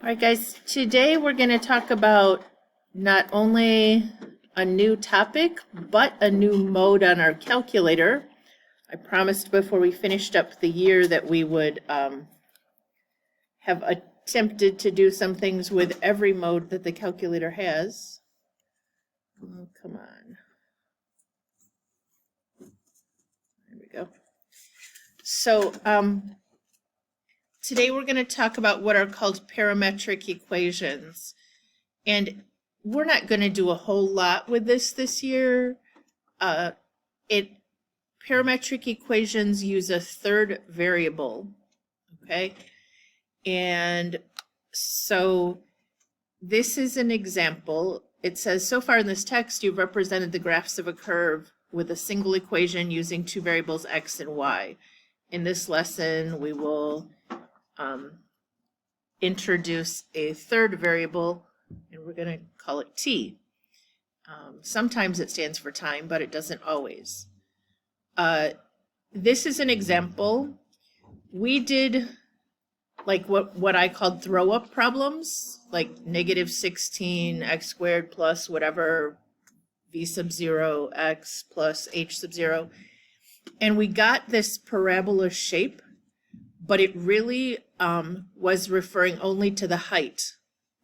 All right, guys, today we're going to talk about not only a new topic, but a new mode on our calculator. I promised before we finished up the year that we would have attempted to do some things with every mode that the calculator has. Oh, come on. There we go. So, today we're going to talk about what are called parametric equations. And we're not going to do a whole lot with this year. Parametric equations use a third variable, okay? And so this is an example. It says, so far in this text, you've represented the graphs of a curve with a single equation using two variables x and y. In this lesson, we will introduce a third variable, and we're going to call it t. Sometimes it stands for time, but it doesn't always. This is an example. We did like what I called throw-up problems, like negative 16 x squared plus whatever v sub 0 x plus h sub 0. And we got this parabola shape, but it really was referring only to the height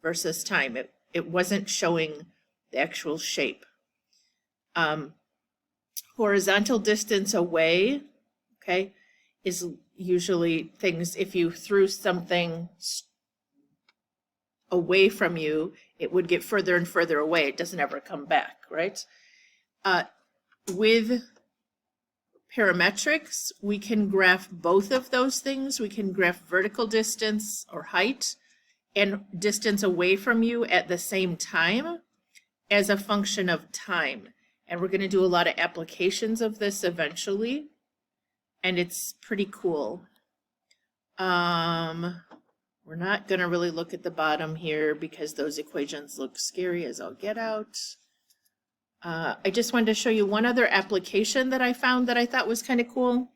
versus time. It wasn't showing the actual shape. Horizontal distance away, okay, is usually things, if you threw something away from you, it would get further and further away. It doesn't ever come back, right? With parametrics, we can graph both of those things. We can graph vertical distance or height and distance away from you at the same time as a function of time. And we're going to do a lot of applications of this eventually, and it's pretty cool. We're not going to really look at the bottom here because those equations look scary as I'll get out. I just wanted to show you one other application that I found that I thought was kind of cool.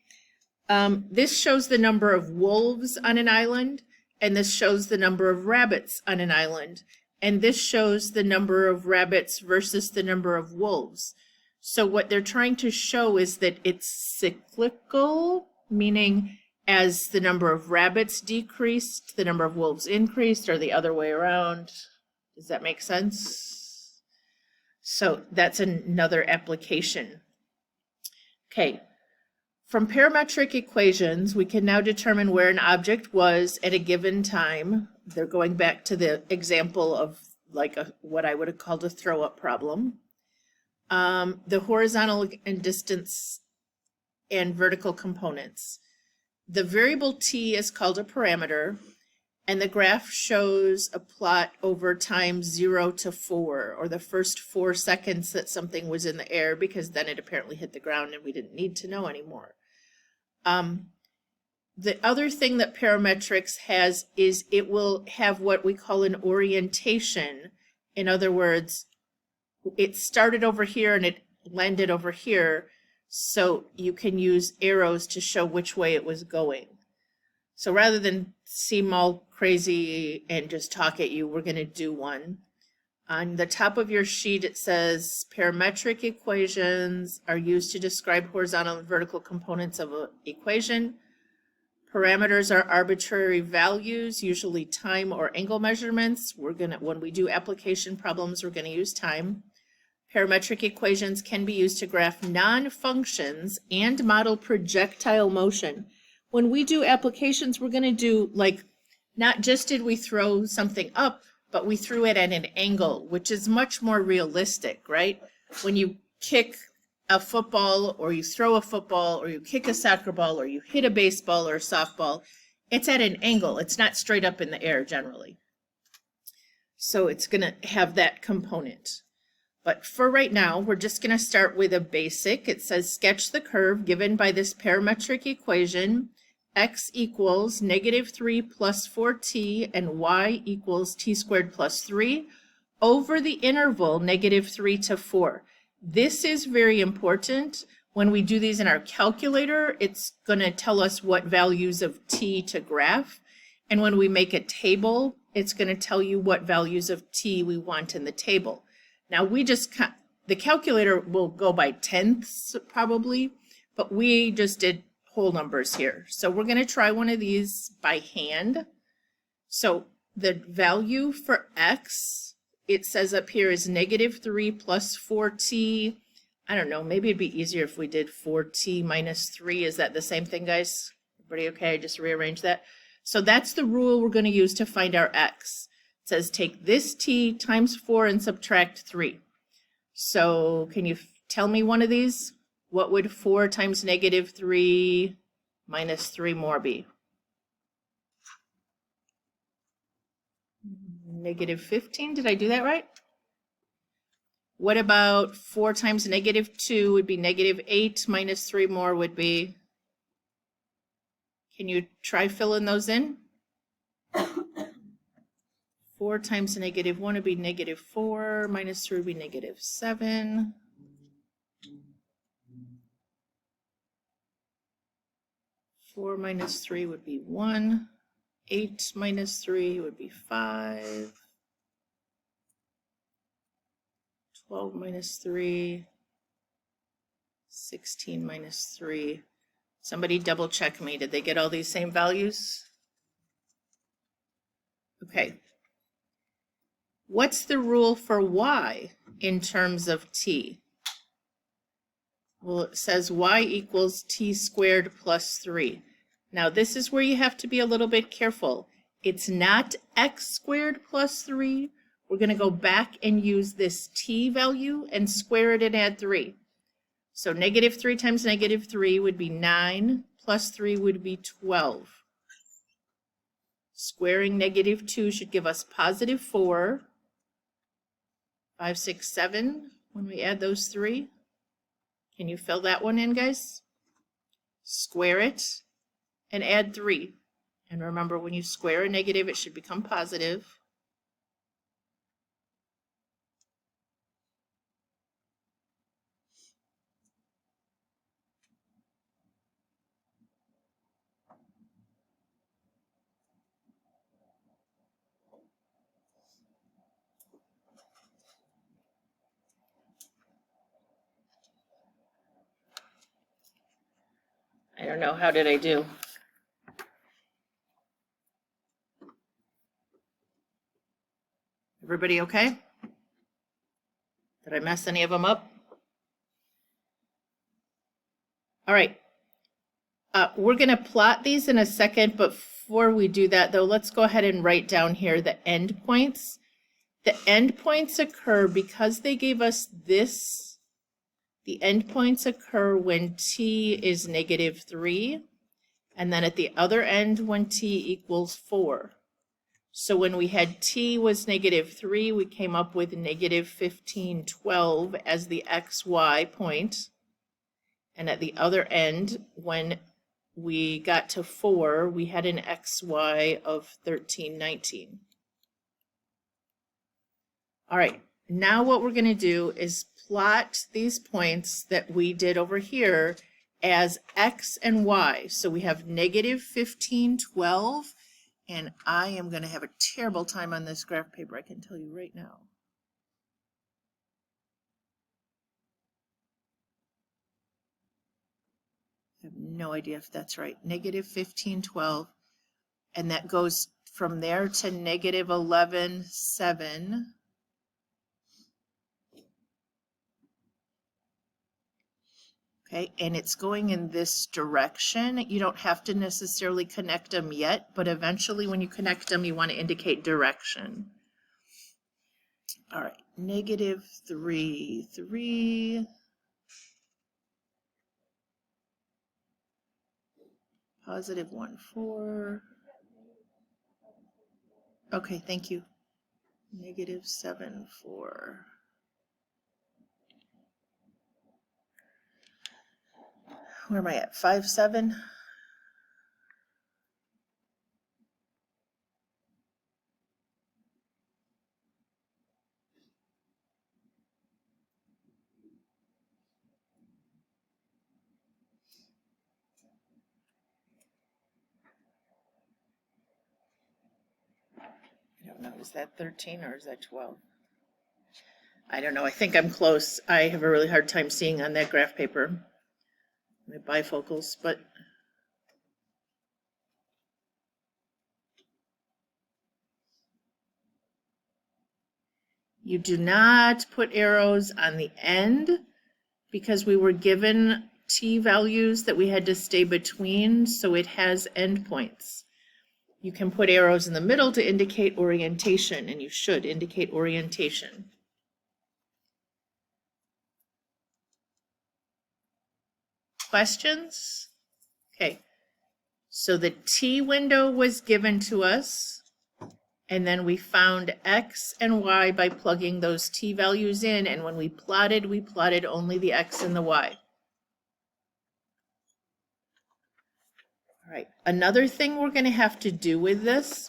This shows the number of wolves on an island, and this shows the number of rabbits on an island. And this shows the number of rabbits versus the number of wolves. So what they're trying to show is that it's cyclical, meaning as the number of rabbits decreased, the number of wolves increased, or the other way around. Does that make sense? So that's another application. Okay. From parametric equations, we can now determine where an object was at a given time. They're going back to the example of like what I would have called a throw-up problem. The horizontal and distance and vertical components. The variable t is called a parameter, and the graph shows a plot over time 0 to 4, or the first 4 seconds that something was in the air, because then it apparently hit the ground and we didn't need to know anymore. The other thing that parametrics has is it will have what we call an orientation. In other words, it started over here and it landed over here, so you can use arrows to show which way it was going. So rather than seem all crazy and just talk at you, we're going to do one. On the top of your sheet, it says parametric equations are used to describe horizontal and vertical components of an equation. Parameters are arbitrary values, usually time or angle measurements. When we do application problems, we're going to use time. Parametric equations can be used to graph non-functions and model projectile motion. When we do applications, we're going to do like, not just did we throw something up, but we threw it at an angle, which is much more realistic, right? When you kick a football, or you throw a football, or you kick a soccer ball, or you hit a baseball or a softball, it's at an angle. It's not straight up in the air generally. So it's going to have that component. But for right now, we're just going to start with a basic. It says sketch the curve given by this parametric equation. X equals negative 3 plus 4t and y equals t squared plus 3 over the interval negative 3 to 4. This is very important. When we do these in our calculator, it's going to tell us what values of t to graph. And when we make a table, it's going to tell you what values of t we want in the table. Now the calculator will go by tenths probably, but we just did whole numbers here. So we're going to try one of these by hand. So the value for x, it says up here is -3 plus 4t. I don't know, maybe it'd be easier if we did 4t minus 3. Is that the same thing, guys? Everybody okay? I just rearranged that. So that's the rule we're going to use to find our x. It says take this t times 4 and subtract 3. So can you tell me one of these? What would 4 times -3 minus 3 more be? -15, did I do that right? What about 4 times -2 would be -8 minus 3 more would be? Can you try filling those in? 4 times -1 would be -4, minus 3 would be -7. Four minus 3 would be 1. 8 minus 3 would be 5. 12 minus 3. 16 minus 3. Somebody double check me. Did they get all these same values? Okay. What's the rule for y in terms of t? Well, it says y equals t squared plus 3. Now, this is where you have to be a little bit careful. It's not x squared plus 3. We're going to go back and use this t value and square it and add 3. So -3 times -3 would be 9, plus 3 would be 12. Squaring -2 should give us +4. 5, 6, 7, when we add those 3. Can you fill that one in, guys? Square it and add 3. And remember, when you square a negative, it should become positive. I don't know, how did I do? Everybody okay? Did I mess any of them up? All right. We're going to plot these in a second, but before we do that, though, let's go ahead and write down here the endpoints. The endpoints occur because they gave us this. The endpoints occur when t is -3, and then at the other end when t equals 4. So when we had t was -3, we came up with -15, 12 as the xy point. And at the other end, when we got to 4, we had an xy of 13, 19. All right, now what we're going to do is plot these points that we did over here as x and y. So we have -15, 12. And I am going to have a terrible time on this graph paper, I can tell you right now. I have no idea if that's right. -15, 12. And that goes from there to -11, 7. Okay, and it's going in this direction. You don't have to necessarily connect them yet, but eventually when you connect them, you want to indicate direction. All right, -3, 3. +1, 4. Okay, thank you. -7, 4. Where am I at? 5, 7. don't know. Is that 13 or is that 12? I don't know. I think I'm close. I have a really hard time seeing on that graph paper. My bifocals, but you do not put arrows on the end because we were given t values that we had to stay between, so it has endpoints. You can put arrows in the middle to indicate orientation, and you should indicate orientation. Questions? Okay, so the t window was given to us, and then we found x and y by plugging those t values in, and when we plotted only the x and the y. All right, another thing we're going to have to do with this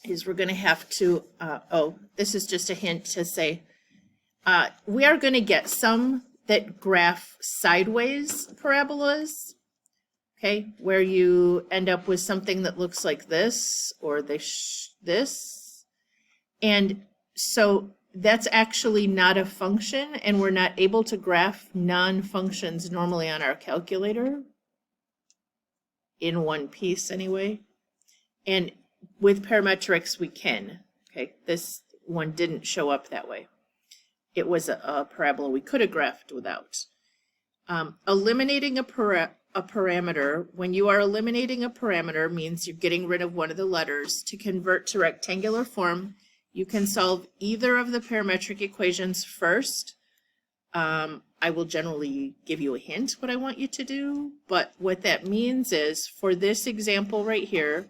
is we're going to have to, this is just a hint to say, we are going to get some that graph sideways parabolas, okay, where you end up with something that looks like this or this. And so that's actually not a function, and we're not able to graph non-functions normally on our calculator, in one piece anyway. And with parametrics, we can. Okay, this one didn't show up that way. It was a parabola we could have graphed without. Eliminating a parameter, when you are eliminating a parameter, means you're getting rid of one of the letters. To convert to rectangular form, you can solve either of the parametric equations first. I will generally give you a hint what I want you to do, but what that means is, for this example right here,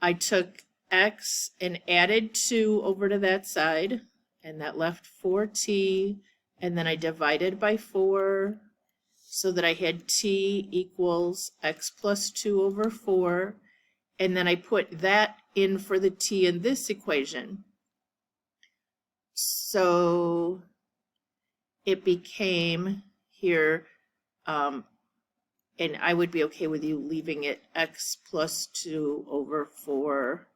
I took x and added 2 over to that side, and that left 4t, and then I divided by 4 so that I had t equals x plus 2 over 4, and then I put that in for the t in this equation. So it became here, and I would be okay with you leaving it x plus 2 over 4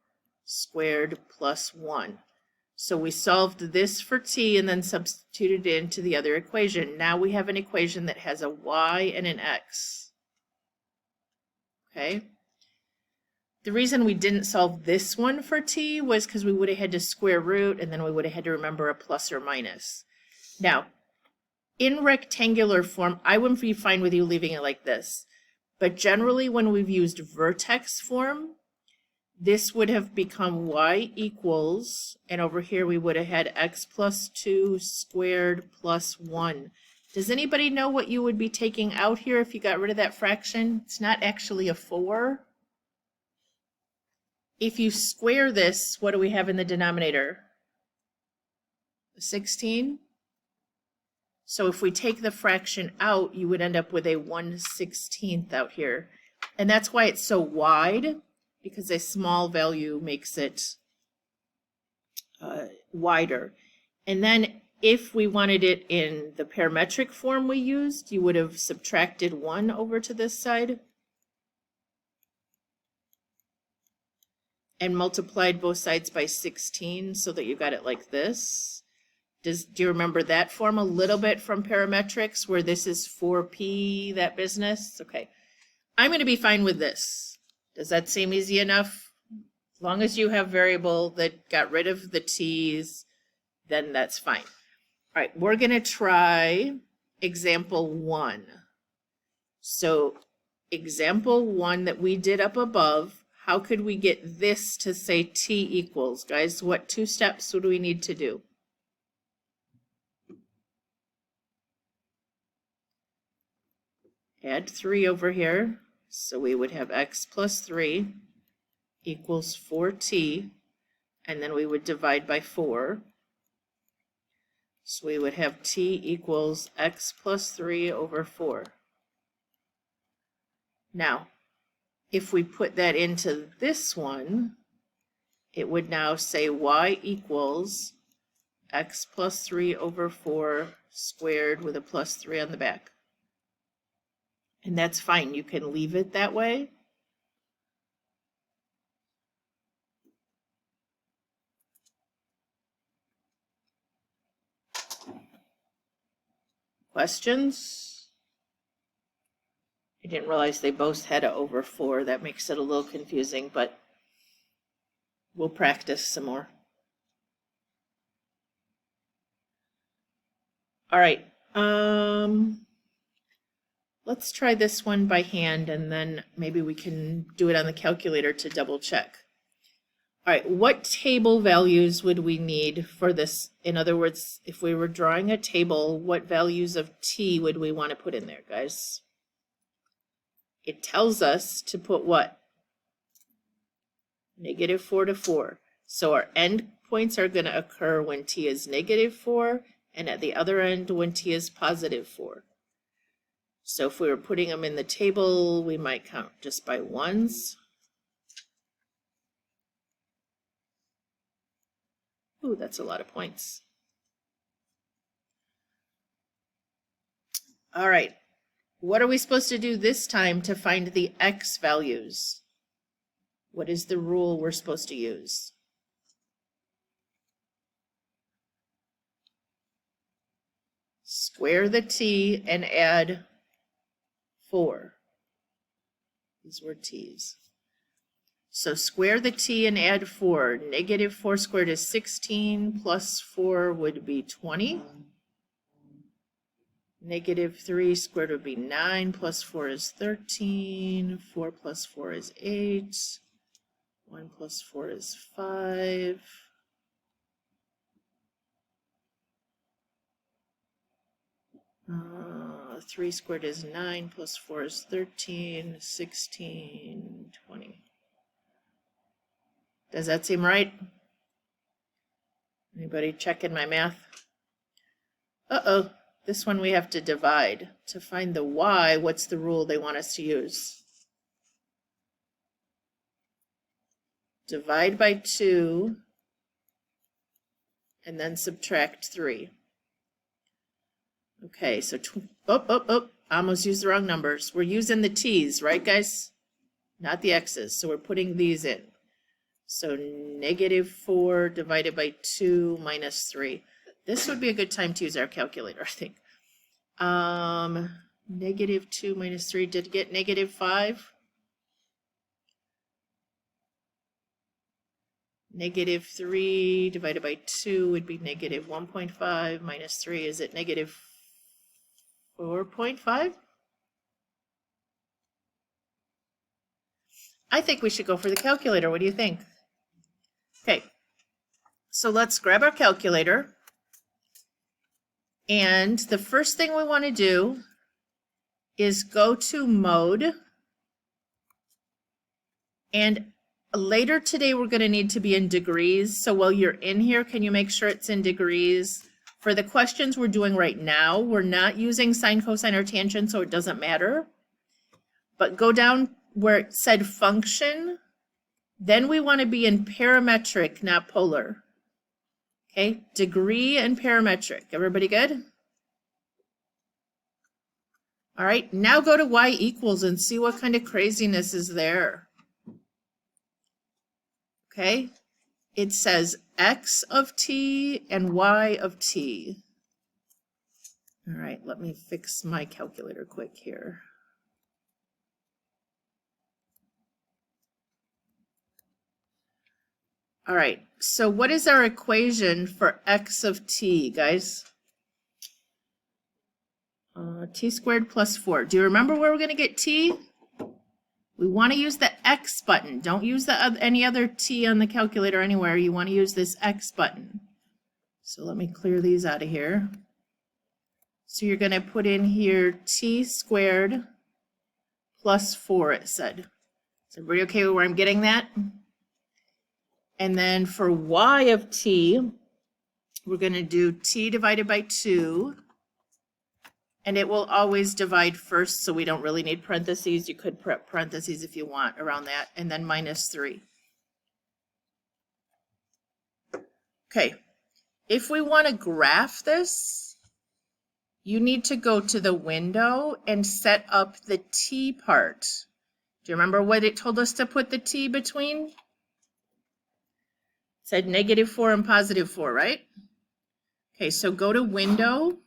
squared plus 1. So we solved this for t and then substituted it into the other equation. Now we have an equation that has a y and an x. Okay? The reason we didn't solve this one for t was because we would have had to square root, and then we would have had to remember a plus or minus. Now, in rectangular form, I wouldn't be fine with you leaving it like this. But generally, when we've used vertex form, this would have become y equals, and over here we would have had x plus 2 squared plus 1. Does anybody know what you would be taking out here if you got rid of that fraction? It's not actually a 4. If you square this, what do we have in the denominator? 16? So if we take the fraction out, you would end up with a 1/16 out here. And that's why it's so wide, because a small value makes it wider. And then if we wanted it in the parametric form we used, you would have subtracted 1 over to this side and multiplied both sides by 16 so that you got it like this. Do you remember that form a little bit from parametrics, where this is 4p, that business? Okay, I'm going to be fine with this. Does that seem easy enough? As long as you have variable that got rid of the t's, then that's fine. All right, we're going to try example 1. So example 1 that we did up above, how could we get this to say t equals? Guys, what 2 steps would we need to do? Add 3 over here, so we would have x plus 3 equals 4t, and then we would divide by 4. So we would have t equals x plus 3 over 4. Now, if we put that into this one, it would now say y equals x plus 3 over 4 squared with a plus 3 on the back. And that's fine. You can leave it that way. Questions? I didn't realize they both had a over 4. That makes it a little confusing, but we'll practice some more. All right. Let's try this one by hand, and then maybe we can do it on the calculator to double check. All right, what table values would we need for this? In other words, if we were drawing a table, what values of t would we want to put in there, guys? It tells us to put what? -4 to 4. So our end points are going to occur when t is -4, and at the other end when t is +4. So if we were putting them in the table, we might count just by ones. Ooh, that's a lot of points. All right. What are we supposed to do this time to find the x values? What is the rule we're supposed to use? Square the t and add 4. These were t's. So square the t and add 4. -4 squared is 16, plus 4 would be 20. -3 squared would be 9, plus 4 is 13. 4 plus 4 is 8. 1 plus 4 is 5. Uh, 3 squared is 9, plus 4 is 13, 16, 20. Does that seem right? Anybody checking my math? Uh-oh, this one we have to divide. To find the y, what's the rule they want us to use? Divide by 2, and then subtract 3. Okay, so, I almost used the wrong numbers. We're using the t's, right, guys? Not the x's, so we're putting these in. So -4 divided by 2 minus 3. This would be a good time to use our calculator, I think. -2 minus 3, did it get -5? -3 divided by 2 would be -1.5 minus 3. Is it -4.5? I think we should go for the calculator. What do you think? Okay, so let's grab our calculator. And the first thing we want to do is go to mode. And later today, we're going to need to be in degrees. So while you're in here, can you make sure it's in degrees? For the questions we're doing right now, we're not using sine, cosine, or tangent, so it doesn't matter. But go down where it said function. Then we want to be in parametric, not polar. Okay, degree and parametric. Everybody good? All right, now go to y equals and see what kind of craziness is there. Okay, it says x of t and y of t. All right, let me fix my calculator quick here. All right, so what is our equation for x of t, guys? T squared plus 4. Do you remember where we're going to get t? We want to use the x button. Don't use any other t on the calculator anywhere. You want to use this x button. So let me clear these out of here. So you're going to put in here t squared plus 4, it said. Is everybody okay with where I'm getting that? And then for y of t, we're going to do t divided by 2. And it will always divide first, so we don't really need parentheses. You could put parentheses if you want around that. And then minus 3. Okay. If we want to graph this, you need to go to the window and set up the t part. Do you remember what it told us to put the t between? It said -4 and +4, right? Okay, so go to window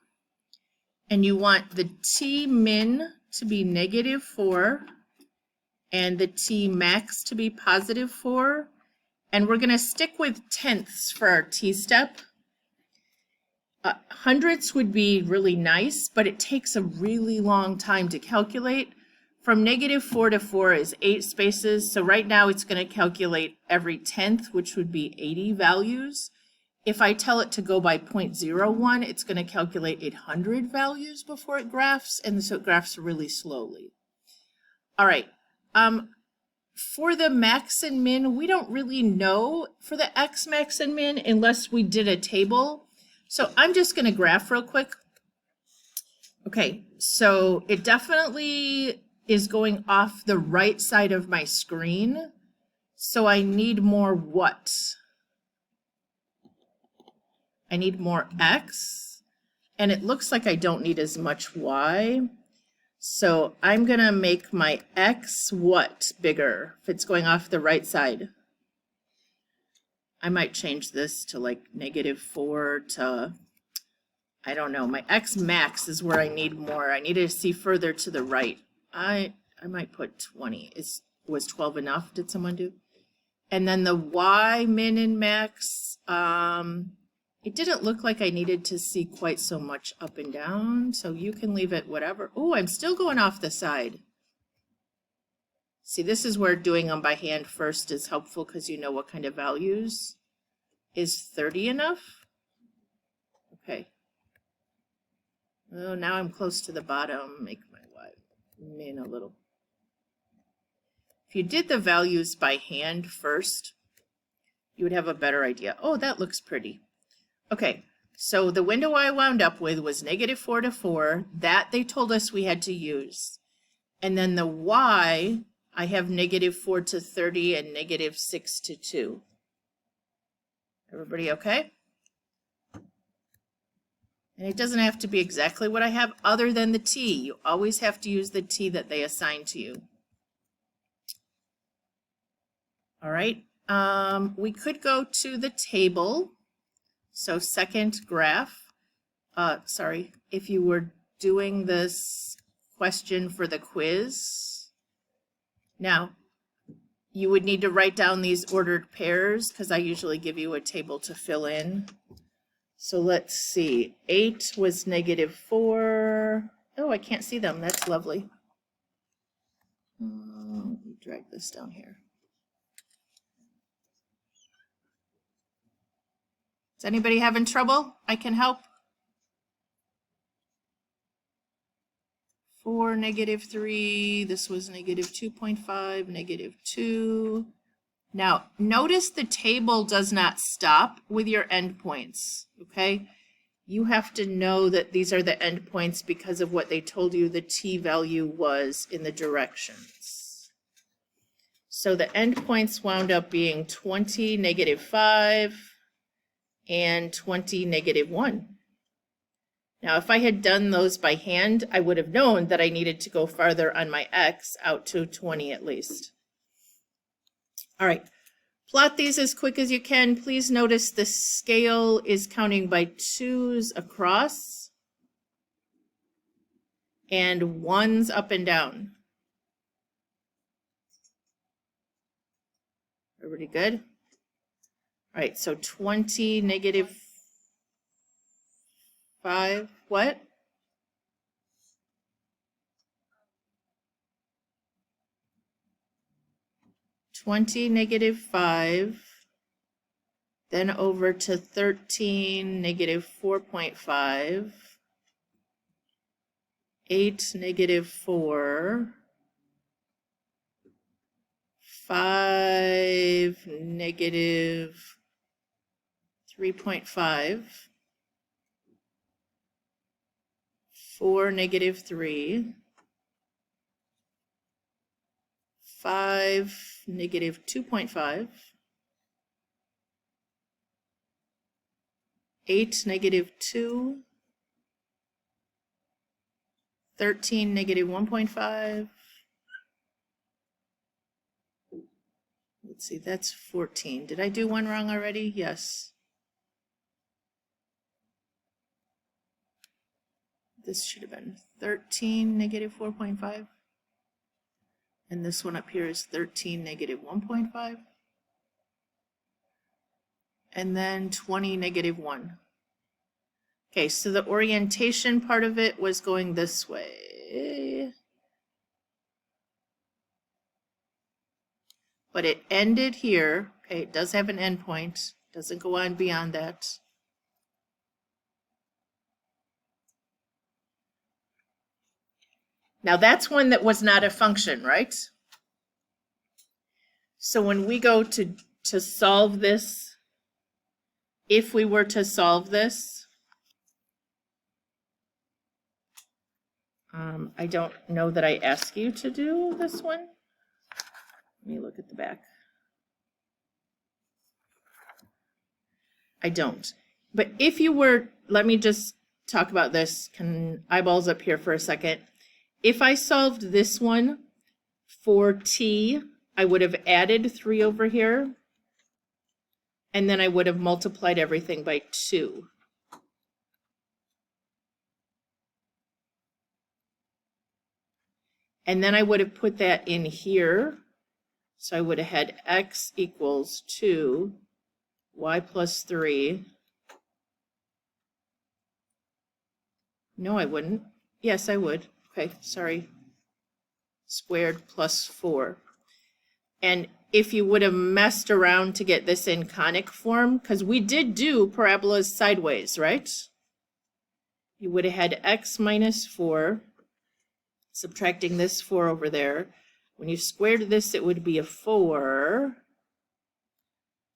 and you want the T min to be -4 and the T max to be +4. And we're going to stick with tenths for our T step. Hundredths would be really nice, but it takes a really long time to calculate. From -4 to 4 is 8 spaces. So right now it's going to calculate every tenth, which would be 80 values. If I tell it to go by 0.01, it's going to calculate 800 values before it graphs, and so it graphs really slowly. All right. For the max and min, we don't really know for the X max and min unless we did a table. So I'm just going to graph real quick. Okay, so it definitely is going off the right side of my screen. So I need more what? I need more X, and it looks like I don't need as much Y. So I'm going to make my X what bigger if it's going off the right side. I might change this to like -4 to, I don't know. My X max is where I need more. I need to see further to the right. I might put 20. Was 12 enough? Did someone do? And then the Y min and max, it didn't look like I needed to see quite so much up and down, so you can leave it whatever. Oh, I'm still going off the side. See, this is where doing them by hand first is helpful because you know what kind of values. Is 30 enough? Okay. Oh, now I'm close to the bottom. Make my Y min a little. If you did the values by hand first, you would have a better idea. Oh, that looks pretty. Okay, so the window I wound up with was -4 to 4. That they told us we had to use. And then the Y, I have -4 to 30 and -6 to 2. Everybody okay? And it doesn't have to be exactly what I have other than the T. You always have to use the T that they assign to you. All right, we could go to the table. So second graph, sorry, if you were doing this question for the quiz, now you would need to write down these ordered pairs because I usually give you a table to fill in. So let's see, 8 was -4. Oh, I can't see them, that's lovely. Let me drag this down here. Is anybody having trouble? I can help. 4, -3. This was -2.5, -2. Now, notice the table does not stop with your endpoints, okay? You have to know that these are the endpoints because of what they told you the T value was in the directions. So the endpoints wound up being 20, -5. And 20, -1. Now, if I had done those by hand, I would have known that I needed to go farther on my X out to 20 at least. All right, plot these as quick as you can. Please notice the scale is counting by 2s across and 1s up and down. Everybody good? All right, so 20, -5, what? -20, -5, then over to 13, -4.5, 8, -4, 5, -3.5, 4, -3, 5, -2.5, 8, -2, 13, -1.5. Let's see, that's 14. Did I do one wrong already? Yes. This should have been 13, negative 4.5. And this one up here is 13, negative 1.5. And then 20, negative 1. Okay, so the orientation part of it was going this way. But it ended here. Okay, it does have an endpoint. Doesn't go on beyond that. Now that's one that was not a function, right? So when we go to solve this, if we were to solve this, I don't know that I ask you to do this one. Let me look at the back. I don't. But if you were, let me just talk about this. Can eyeballs up here for a second. If I solved this one for t, I would have added 3 over here, and then I would have multiplied everything by 2. And then I would have put that in here. So I would have had x equals 2, y plus 3. No, I wouldn't. Yes, I would. Okay, sorry. Squared plus 4. And if you would have messed around to get this in conic form, because we did do parabolas sideways, right? You would have had x minus 4, subtracting this 4 over there. When you squared this, it would be a 4.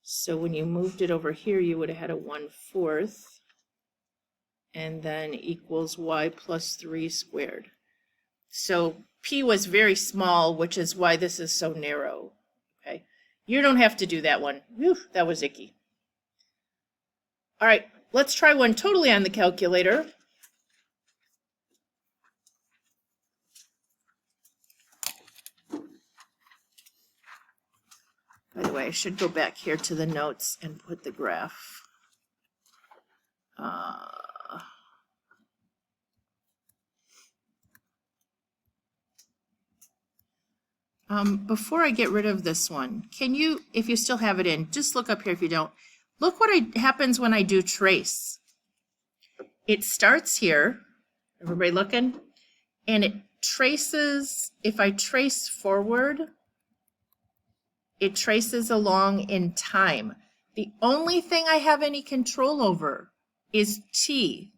So when you moved it over here, you would have had a 1/4. And then equals y plus 3 squared. So p was very small, which is why this is so narrow. Okay, you don't have to do that one. Whew, that was icky. All right, let's try one totally on the calculator. By the way, I should go back here to the notes and put the graph. Before I get rid of this one, can you, if you still have it in, just look up here if you don't. Look what happens when I do trace. It starts here, everybody looking? And it traces, if I trace forward, it traces along in time. The only thing I have any control over is t,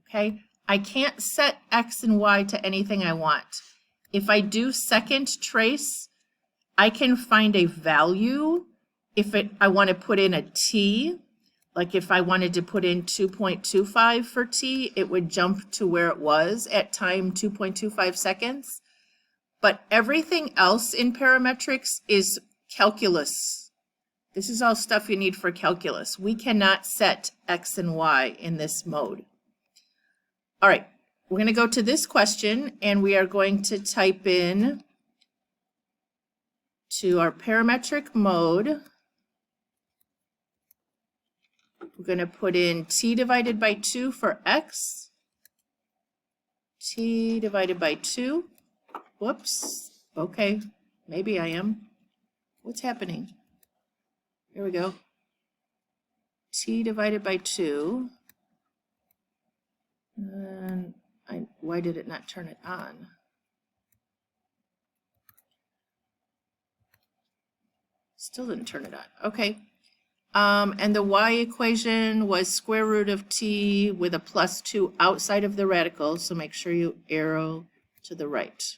okay? I can't set x and y to anything I want. If I do second trace, I can find a value. If I want to put in a t, like if I wanted to put in 2.25 for t, it would jump to where it was at time 2.25 seconds. But everything else in parametrics is calculus. This is all stuff you need for calculus. We cannot set x and y in this mode. All right, we're going to go to this question, and we are going to type in to our parametric mode. We're going to put in t divided by 2 for x. T divided by 2. Whoops. Okay, maybe I am. What's happening? Here we go. T divided by 2. And why did it not turn it on? Still didn't turn it on. Okay. And the y equation was square root of t with a plus 2 outside of the radical, so make sure you arrow to the right.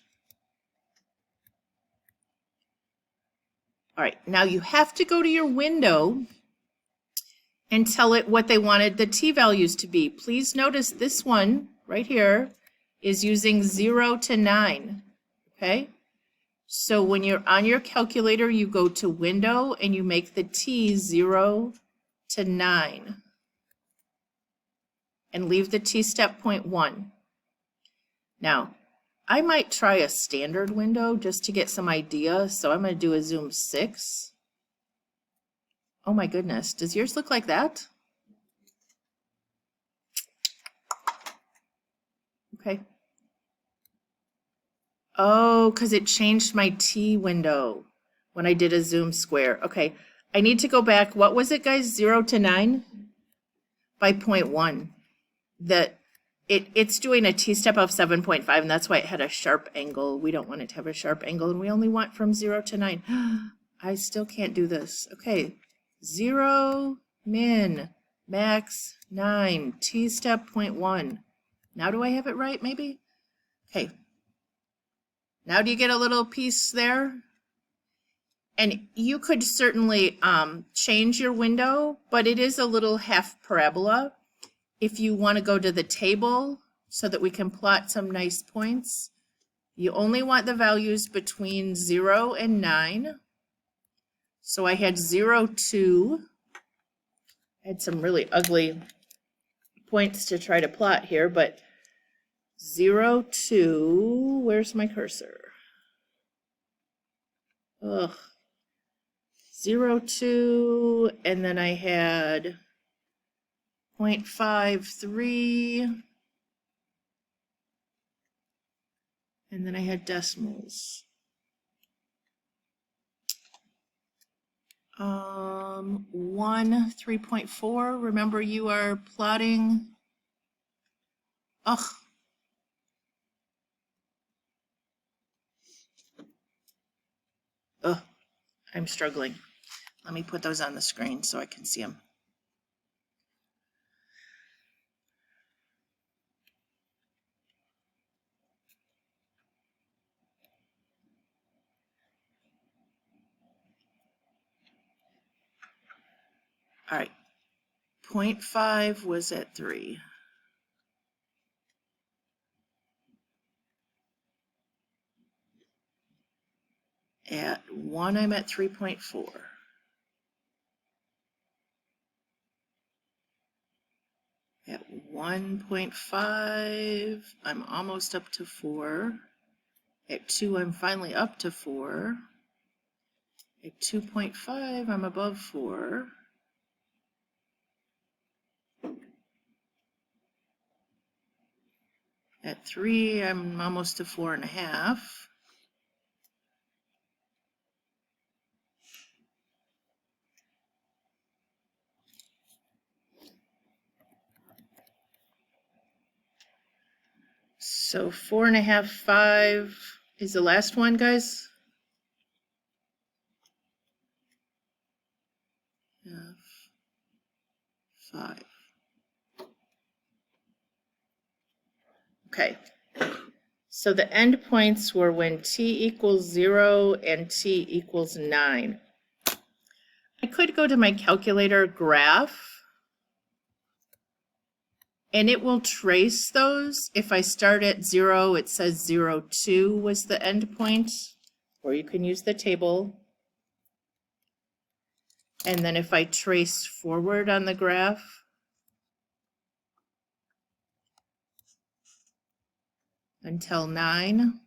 All right, now you have to go to your window and tell it what they wanted the t values to be. Please notice this one right here is using 0 to 9, okay? So when you're on your calculator, you go to window and you make the t 0 to 9 and leave the t step point 1. Now, I might try a standard window just to get some idea, so I'm going to do a zoom 6. Oh my goodness, does yours look like that? Okay. Oh, because it changed my T window when I did a zoom square. Okay, I need to go back. What was it, guys? 0 to 9 by 0.1. It's doing a T-step of 7.5, and that's why it had a sharp angle. We don't want it to have a sharp angle, and we only want from 0 to 9. I still can't do this. Okay, 0, min, max, 9, T-step 0.1. Now do I have it right, maybe? Okay. Now do you get a little piece there? And you could certainly change your window, but it is a little half parabola. If you want to go to the table so that we can plot some nice points, you only want the values between 0 and 9. So I had 0, 2. I had some really ugly points to try to plot here, but 0, 2, where's my cursor? Ugh. 0, 2, and then I had 0.53, and then I had decimals. 1, 3.4, remember you are plotting, ugh. Ugh, I'm struggling. Let me put those on the screen so I can see them. All right, 0.5 was at 3. At 1, I'm at 3.4. At 1.5, I'm almost up to 4. At 2, I'm finally up to 4. At 2.5, I'm above 4. At 3, I'm almost to 4.5. So 4.5, 5 is the last one, guys. 5. Okay. So the endpoints were when t equals 0 and t equals 9. I could go to my calculator graph, and it will trace those. If I start at 0, it says 0, 2 was the endpoint, or you can use the table. And then if I trace forward on the graph, until 9,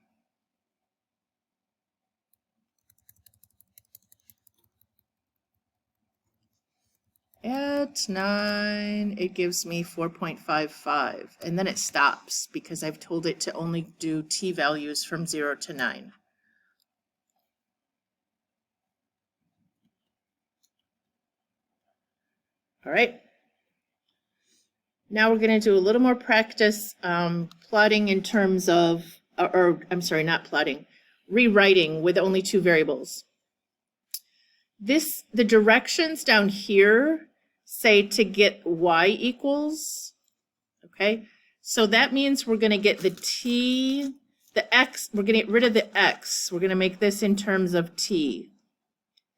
at 9, it gives me 4.55, and then it stops because I've told it to only do t values from 0 to 9. All right. Now we're going to do a little more practice plotting in terms of, or I'm sorry, not plotting, rewriting with only 2 variables. The directions down here say to get y equals, okay? So that means we're going to get the t, the x, we're going to get rid of the x. We're going to make this in terms of t.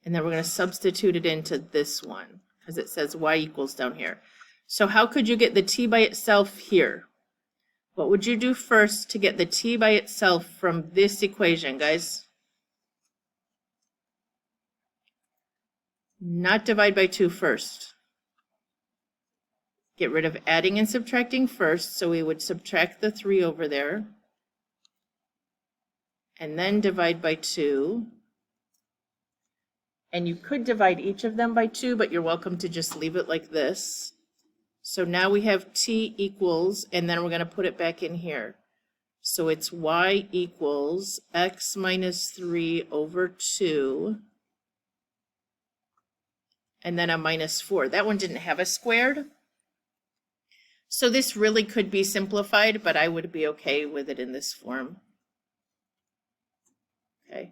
And then we're going to substitute it into this one because it says y equals down here. So how could you get the t by itself here? What would you do first to get the t by itself from this equation, guys? Not divide by 2 first. Get rid of adding and subtracting first, so we would subtract the 3 over there. And then divide by 2. And you could divide each of them by 2, but you're welcome to just leave it like this. So now we have t equals, and then we're going to put it back in here. So it's y equals x minus 3 over 2, and then a minus 4. That one didn't have a squared. So this really could be simplified, but I would be okay with it in this form. Okay.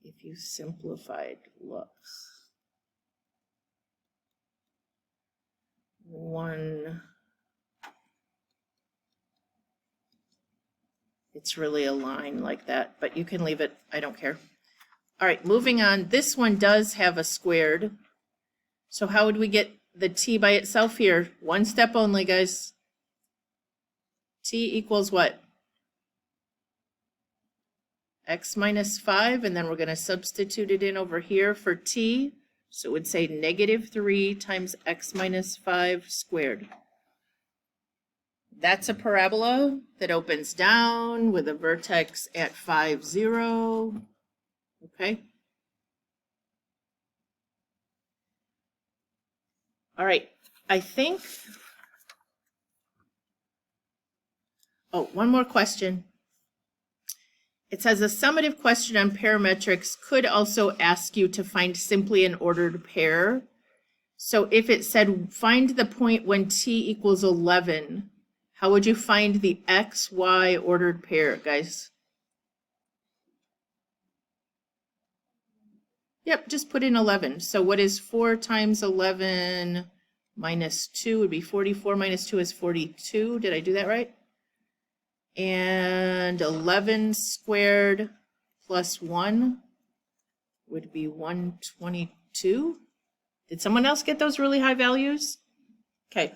If you simplified looks. 1. It's really a line like that, but you can leave it. I don't care. All right, moving on. This one does have a squared. So how would we get the t by itself here? One step only, guys. T equals what? X minus 5, and then we're going to substitute it in over here for t. So it would say negative 3 times x minus 5 squared. That's a parabola that opens down with a vertex at 5, 0. Okay. All right, I think, oh, one more question. It says a summative question on parametrics could also ask you to find simply an ordered pair. So if it said find the point when t equals 11, how would you find the x, y ordered pair, guys? Yep, just put in 11. So what is 4 times 11 minus 2 would be 44, minus 2 is 42. Did I do that right? And 11 squared plus 1 would be 122. Did someone else get those really high values? Okay,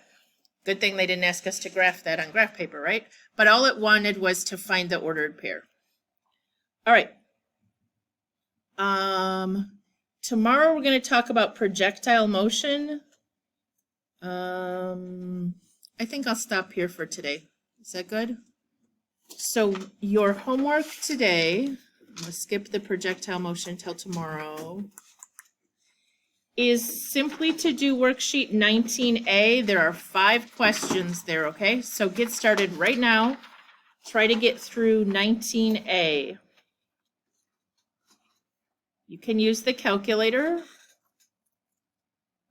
good thing they didn't ask us to graph that on graph paper, right? But all it wanted was to find the ordered pair. All right. Tomorrow we're going to talk about projectile motion. I think I'll stop here for today. Is that good? So your homework today, I'm going to skip the projectile motion till tomorrow, is simply to do worksheet 19A. There are 5 questions there, okay? So get started right now. Try to get through 19A. You can use the calculator,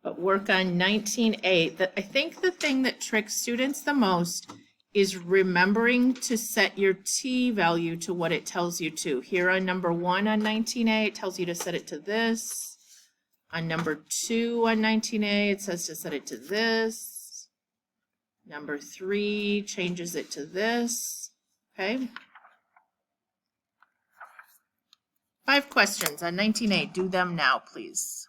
but work on 19A. I think the thing that tricks students the most is remembering to set your t value to what it tells you to. Here on number 1 on 19A, it tells you to set it to this. On number 2 on 19A, it says to set it to this. Number 3 changes it to this, okay? 5 questions on 19A. Do them now, please.